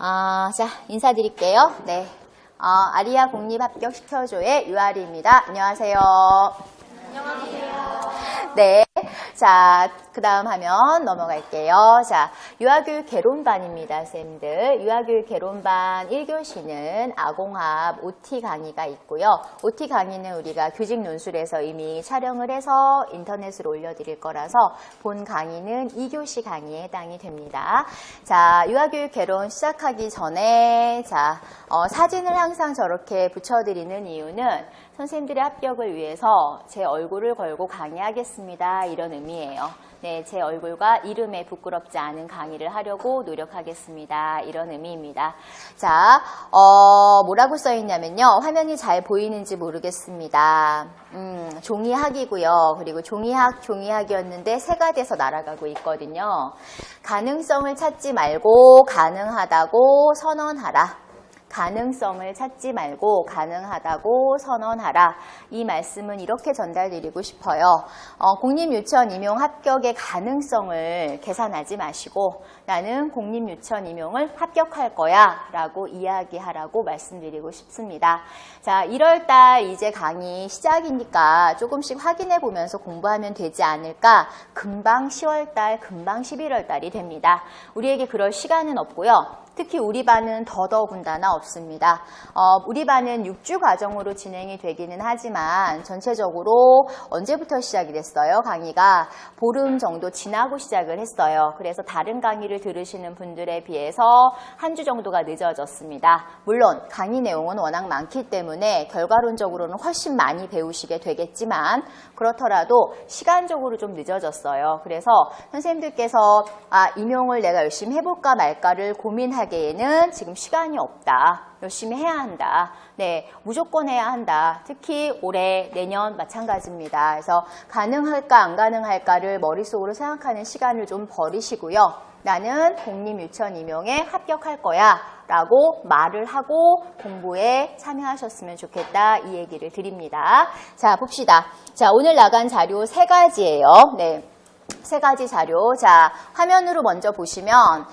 자, 인사드릴게요. 네. 아리아 공립합격시켜줘의 유아리입니다. 안녕하세요. 안녕하세요. 네. 자, 그 다음 화면 넘어갈게요. 자, 유아교육 개론반입니다, 쌤들. 유아교육 개론반 1교시는 아공합 OT 강의가 있고요. OT 강의는 우리가 교직 논술에서 이미 촬영을 해서 인터넷으로 올려드릴 거라서 본 강의는 2교시 강의에 해당이 됩니다. 자, 유아교육 개론 시작하기 전에 자, 사진을 항상 저렇게 붙여드리는 이유는 선생님들의 합격을 위해서 제 얼굴을 걸고 강의하겠습니다. 이런 의미예요. 네, 제 얼굴과 이름에 부끄럽지 않은 강의를 하려고 노력하겠습니다. 이런 의미입니다. 자, 뭐라고 써있냐면요. 화면이 잘 보이는지 모르겠습니다. 종이학이고요. 그리고 종이학이었는데 새가 돼서 날아가고 있거든요. 가능성을 찾지 말고 가능하다고 선언하라. 가능성을 찾지 말고 가능하다고 선언하라. 이 말씀은 이렇게 전달드리고 싶어요. 공립유치원 임용 합격의 가능성을 계산하지 마시고 나는 공립유치원 임용을 합격할 거야 라고 이야기하라고 말씀드리고 싶습니다. 자, 1월달 이제 강의 시작이니까 조금씩 확인해 보면서 공부하면 되지 않을까. 금방 10월달, 금방 11월달이 됩니다. 우리에게 그럴 시간은 없고요. 특히 우리 반은 더더군다나 없습니다. 우리 반은 6주 과정으로 진행이 되기는 하지만 전체적으로 언제부터 시작이 됐어요? 강의가 보름 정도 지나고 시작을 했어요. 그래서 다른 강의를 들으시는 분들에 비해서 한 주 정도가 늦어졌습니다. 물론 강의 내용은 워낙 많기 때문에 결과론적으로는 훨씬 많이 배우시게 되겠지만 그렇더라도 시간적으로 좀 늦어졌어요. 그래서 선생님들께서 임용을 내가 열심히 해볼까 말까를 고민하기에는 지금 시간이 없다. 열심히 해야 한다. 네, 무조건 해야 한다. 특히 올해, 내년 마찬가지입니다. 그래서 가능할까 안 가능할까를 머릿속으로 생각하는 시간을 좀 버리시고요. 나는 공립유치원 임용에 합격할 거야 라고 말을 하고 공부에 참여하셨으면 좋겠다. 이 얘기를 드립니다. 자, 봅시다. 자, 오늘 나간 자료 3가지예요. 네. 3가지 자료. 자, 화면으로 먼저 보시면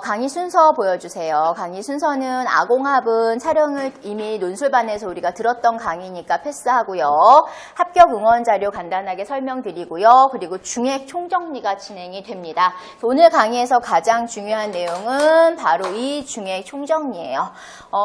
강의 순서 보여주세요. 강의 순서는 아공합은 촬영을 이미 논술반에서 우리가 들었던 강의니까 패스하고요. 합격 응원 자료 간단하게 설명드리고요. 그리고 중액 총정리가 진행이 됩니다. 오늘 강의에서 가장 중요한 내용은 바로 이 중액 총정리예요.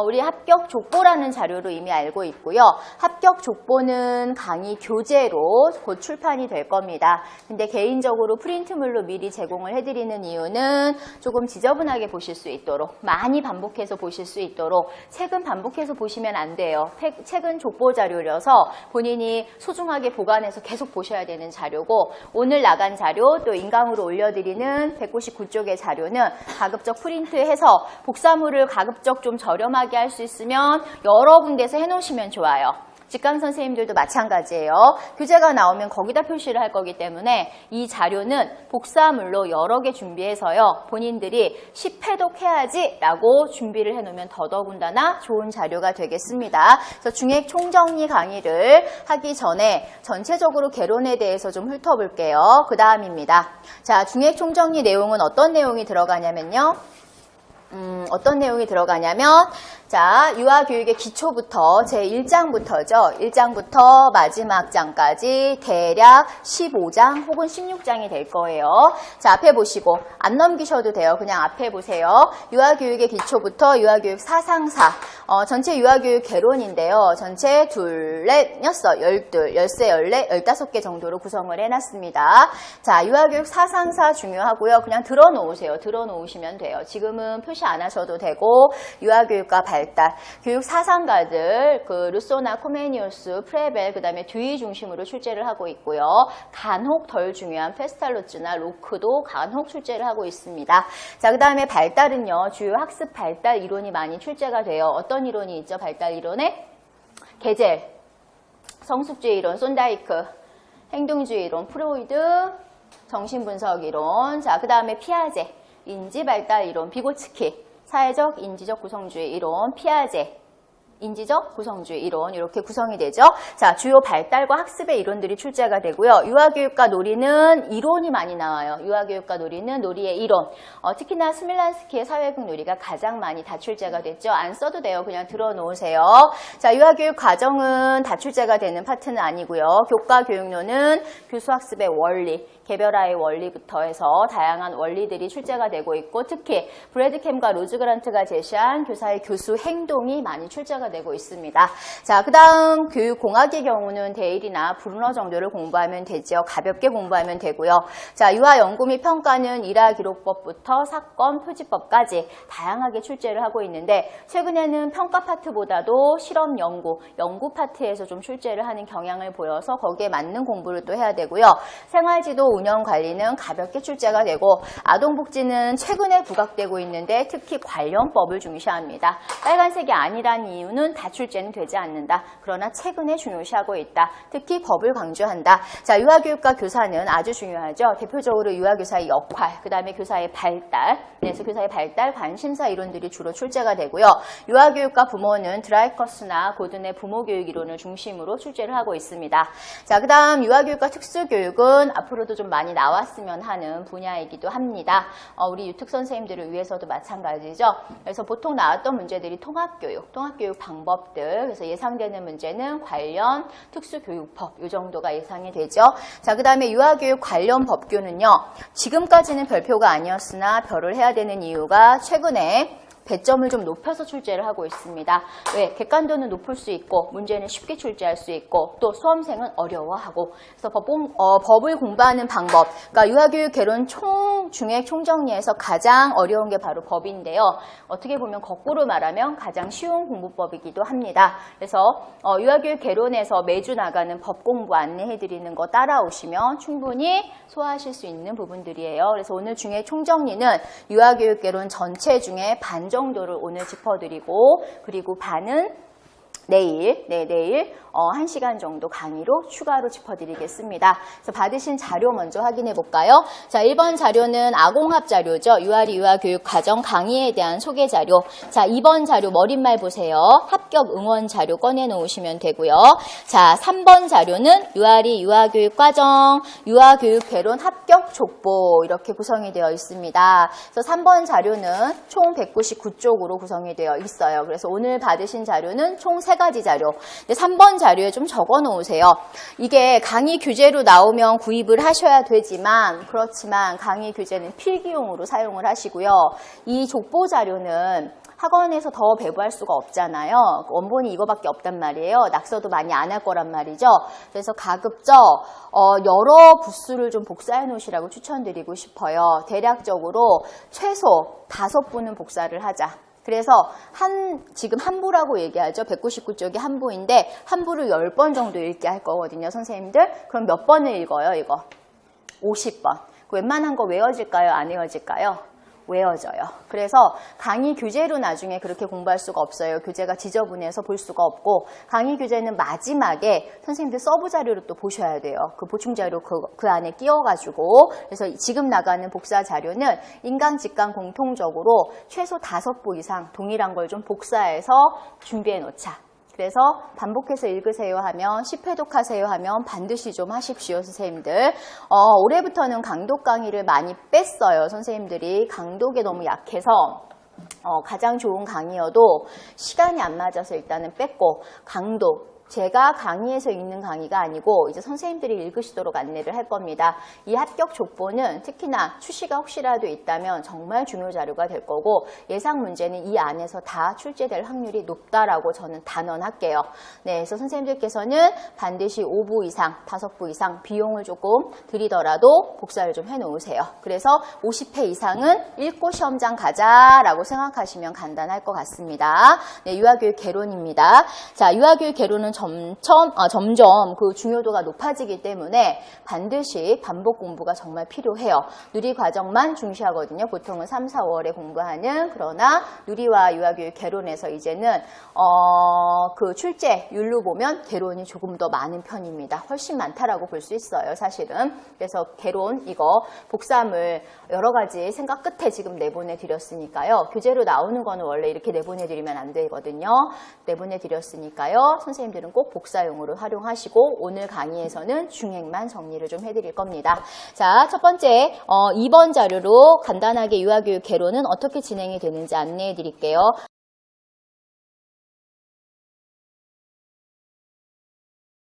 우리 합격 족보라는 자료로 이미 알고 있고요. 합격 족보는 강의 교재로 곧 출판이 될 겁니다. 근데 개인적으로 프린트물로 미리 제공을 해드리는 이유는 조금 지저분하게 보실 수 있도록, 많이 반복해서 보실 수 있도록. 책은 반복해서 보시면 안 돼요. 책은 족보 자료라서 본인이 소중하게 보관해서 계속 보셔야 되는 자료고, 오늘 나간 자료 또 인강으로 올려드리는 199쪽의 자료는 가급적 프린트해서 복사물을 가급적 좀 저렴하게 할 수 있으면 여러 군데서 해놓으시면 좋아요. 직강 선생님들도 마찬가지예요. 교재가 나오면 거기다 표시를 할 거기 때문에 이 자료는 복사물로 여러 개 준비해서요. 본인들이 10회독 해야지 라고 준비를 해놓으면 더더군다나 좋은 자료가 되겠습니다. 그래서 중액 총정리 강의를 하기 전에 전체적으로 개론에 대해서 좀 훑어볼게요. 그 다음입니다. 자, 중액 총정리 내용은 어떤 내용이 들어가냐면요. 어떤 내용이 들어가냐면 자, 유아교육의 기초부터 제1장부터죠. 1장부터 마지막 장까지 대략 15장 혹은 16장이 될 거예요. 자, 앞에 보시고 안 넘기셔도 돼요. 그냥 앞에 보세요. 유아교육의 기초부터 유아교육 사상사. 전체 유아교육 개론인데요. 전체 2, 4, 6, 12, 13, 14, 15개 정도로 구성을 해놨습니다. 자, 유아교육 사상사 중요하고요. 그냥 들어놓으세요. 들어놓으시면 돼요. 지금은 표시 안 하셔도 되고 유아교육과 발달, 교육 사상가들, 루소나 코메니우스, 프레벨, 그 다음에 듀이 중심으로 출제를 하고 있고요. 간혹 덜 중요한 페스탈로츠나 로크도 간혹 출제를 하고 있습니다. 자, 그 다음에 발달은요. 주요 학습 발달 이론이 많이 출제가 돼요. 어떤 이론이 있죠? 발달 이론에? 게젤, 성숙주의 이론, 손다이크, 행동주의 이론, 프로이드, 정신분석 이론. 자, 그 다음에 피아제, 인지발달 이론, 비고츠키, 사회적 인지적 구성주의 이론, 피아제, 인지적 구성주의 이론 이렇게 구성이 되죠. 자, 주요 발달과 학습의 이론들이 출제가 되고요. 유아교육과 놀이는 이론이 많이 나와요. 유아교육과 놀이는 놀이의 이론. 특히나 스밀란스키의 사회국 놀이가 가장 많이 다 출제가 됐죠. 안 써도 돼요. 그냥 들어놓으세요. 자, 유아교육 과정은 다 출제가 되는 파트는 아니고요. 교과교육론은 교수학습의 원리, 개별화의 원리부터 해서 다양한 원리들이 출제가 되고 있고 특히 브래드 캠과 로즈 그란트가 제시한 교사의 교수 행동이 많이 출제가 되고 있습니다. 자, 그 다음 교육공학의 경우는 데일이나 브루너 정도를 공부하면 되죠. 가볍게 공부하면 되고요. 자, 유아 연구 및 평가는 일화기록법부터 사건, 표지법까지 다양하게 출제를 하고 있는데 최근에는 평가 파트보다도 실험 연구 파트에서 좀 출제를 하는 경향을 보여서 거기에 맞는 공부를 또 해야 되고요. 생활지도 운영 관리는 가볍게 출제가 되고 아동복지는 최근에 부각되고 있는데 특히 관련법을 중시합니다. 빨간색이 아니란 이유는 다 출제는 되지 않는다. 그러나 최근에 중요시하고 있다. 특히 법을 강조한다. 자, 유아교육과 교사는 아주 중요하죠. 대표적으로 유아교사의 역할, 그 다음에 교사의 발달, 그래서 교사의 발달 관심사 이론들이 주로 출제가 되고요. 유아교육과 부모는 드라이커스나 고든의 부모교육 이론을 중심으로 출제를 하고 있습니다. 자, 그 다음 유아교육과 특수교육은 앞으로도 좀 많이 나왔으면 하는 분야이기도 합니다. 우리 유특 선생님들을 위해서도 마찬가지죠. 그래서 보통 나왔던 문제들이 통합교육 방법들, 그래서 예상되는 문제는 관련 특수교육법 이 정도가 예상이 되죠. 자, 그 다음에 유아교육 관련 법규는요. 지금까지는 별표가 아니었으나 별을 해야 되는 이유가 최근에 배점을 좀 높여서 출제를 하고 있습니다. 왜? 객관도는 높을 수 있고 문제는 쉽게 출제할 수 있고 또 수험생은 어려워하고 그래서 법을 공부하는 방법, 그러니까 유아교육 개론 중에 총정리해서 가장 어려운 게 바로 법인데요. 어떻게 보면 거꾸로 말하면 가장 쉬운 공부법이기도 합니다. 그래서 유아교육 개론에서 매주 나가는 법 공부 안내해드리는 거 따라오시면 충분히 소화하실 수 있는 부분들이에요. 그래서 오늘 중에 총정리는 유아교육 개론 전체 중에 반 정도를 오늘 짚어드리고 그리고 반은 내일 1시간 정도 강의로 추가로 짚어드리겠습니다. 그래서 받으신 자료 먼저 확인해 볼까요? 자, 1번 자료는 아공합 자료죠. 유아리 유아교육 과정 강의에 대한 소개 자료. 자, 2번 자료 머릿말 보세요. 합격 응원 자료 꺼내 놓으시면 되고요. 자, 3번 자료는 유아리 유아교육 과정, 유아교육 개론 합격 족보 이렇게 구성이 되어 있습니다. 그래서 3번 자료는 총 199쪽으로 구성이 되어 있어요. 그래서 오늘 받으신 자료는 총 3가지 자료. 근데 3번 자료에 좀 적어 놓으세요. 이게 강의 교재로 나오면 구입을 하셔야 되지만 그렇지만 강의 교재는 필기용으로 사용을 하시고요. 이 족보 자료는 학원에서 더 배부할 수가 없잖아요. 원본이 이거밖에 없단 말이에요. 낙서도 많이 안 할 거란 말이죠. 그래서 가급적 여러 부수를 좀 복사해 놓으시라고 추천드리고 싶어요. 대략적으로 최소 5부는 복사를 하자. 그래서 지금 한 부라고 얘기하죠. 199쪽이 한 부인데 한 부를 10번 정도 읽게 할 거거든요. 선생님들. 그럼 몇 번을 읽어요, 이거? 50번. 웬만한 거 외워질까요? 안 외워질까요? 외워져요. 그래서 강의 교재로 나중에 그렇게 공부할 수가 없어요. 교재가 지저분해서 볼 수가 없고 강의 교재는 마지막에 선생님들 서브 자료로 또 보셔야 돼요. 그 보충 자료 그 안에 끼워가지고 그래서 지금 나가는 복사 자료는 인강, 직강 공통적으로 최소 5부 이상 동일한 걸 좀 복사해서 준비해 놓자. 그래서 반복해서 읽으세요 하면 10회독 하세요 하면 반드시 좀 하십시오. 선생님들. 올해부터는 강독 강의를 많이 뺐어요. 선생님들이 강독에 너무 약해서 가장 좋은 강의여도 시간이 안 맞아서 일단은 뺐고 강독 제가 강의에서 읽는 강의가 아니고 이제 선생님들이 읽으시도록 안내를 할 겁니다. 이 합격 족보는 특히나 출시가 혹시라도 있다면 정말 중요 자료가 될 거고 예상 문제는 이 안에서 다 출제될 확률이 높다라고 저는 단언할게요. 네, 그래서 선생님들께서는 반드시 5부 이상, 5부 이상 비용을 조금 들이더라도 복사를 좀 해놓으세요. 그래서 50회 이상은 읽고 시험장 가자라고 생각하시면 간단할 것 같습니다. 네, 유아교육 개론입니다. 자, 유아교육 개론은 점점 그 중요도가 높아지기 때문에 반드시 반복 공부가 정말 필요해요. 누리 과정만 중시하거든요. 보통은 3, 4월에 공부하는. 그러나 누리와 유아교육 개론에서 이제는 그 출제율로 보면 개론이 조금 더 많은 편입니다. 훨씬 많다라고 볼 수 있어요, 사실은. 그래서 개론 이거 복사물 여러 가지 생각 끝에 지금 내보내 드렸으니까요. 교재로 나오는 거는 원래 이렇게 내보내 드리면 안 되거든요. 내보내 드렸으니까요. 선생님들은 꼭 복사용으로 활용하시고 오늘 강의에서는 중행만 정리를 좀 해드릴 겁니다. 자, 첫 번째 2번 자료로 간단하게 유아교육 개론은 어떻게 진행이 되는지 안내해 드릴게요.